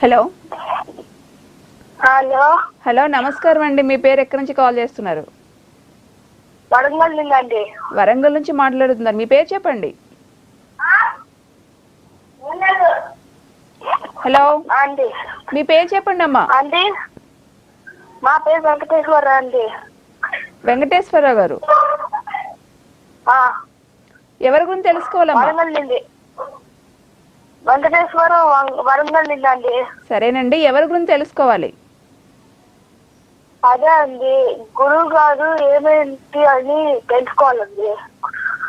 Hello hello hello నమస్కారం అండి. మీ పేరు ఎక్కడి నుంచి కాల్ చేస్తున్నారు? వరంగల్ నుండి అండి. వరంగల్ నుంచి మాట్లాడుతున్నారు. మీ పేరు చెప్పండి. హలో అండి మీ పేరు చెప్పండి అమ్మా. అండి మా పేరు వెంకటేశ్వర అండి. వెంకటేశ్వరరావు గారు ఎవరి గురించి తెలుసుకోవాలమ్మా? వరంగల్ నుండి వెంకటేశ్వరం వరంగల్ నుండి అండి. సరేనండి, ఎవరి గురించి తెలుసుకోవాలి? అదే అండి, గురువు గారు ఏమేంటి అని తెలుసుకోవాలండి.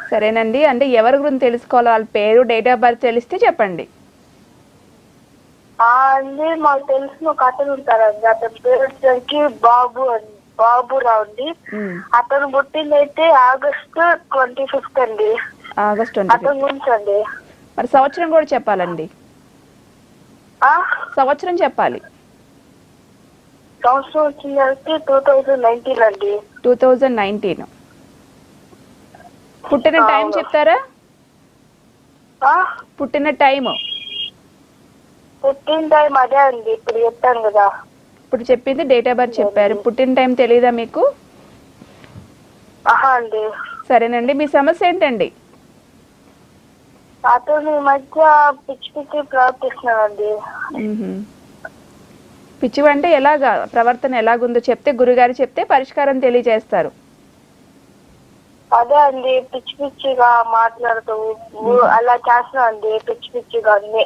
సరేనండి, అంటే ఎవరి గురించి తెలుసుకోవాలి? వాళ్ళ పేరు, డేట్ ఆఫ్ బర్త్ తెలిస్తే చెప్పండి. అండి మాకు తెలిసిన ఒక అతను ఉంటారండి. అతని పేరు వచ్చేసరికి బాబురావు అండి. అతను పుట్టిందైతే ఆగస్టు 25 అండి. ఆగస్ట్ 25. అతని గురించి అండి. మరి సంవత్సరం కూడా చెప్పాలండి. సంవత్సరం చెప్పాలి. సంవత్సరం వచ్చిందంటే 2019 అండి. 2019. పుట్టిన టైం చెప్తారా? పుట్టిన టైం అదే అండి, ఇప్పుడు చెప్పాను కదా. ఇప్పుడు చెప్పింది డేట్ ఆఫ్ బర్త్ చెప్పారు. పుట్టిన టైం తెలీదా మీకు? అండి. సరేనండి, మీ సమస్య ఏంటండి? అతను ఈ మధ్య పిచ్చి ప్రవర్తిస్తున్నాడండి. పిచ్చి అంటే ఎలాగా ప్రవర్తన ఎలాగుందో చెప్తే, గురుగారు చెప్తే పరిష్కారం తెలియజేస్తారు. అదే అండి, పిచ్చిగా మాట్లాడుతూ అలా చేస్తున్నా అండి. పిచ్చిగా అన్ని.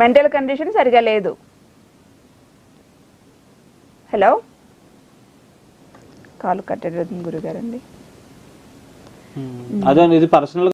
మెంటల్ కండిషన్ సరిగా లేదు. హలో, కాలు కట్టేది గురుగారు అండి. అదే ఇది పర్సనల్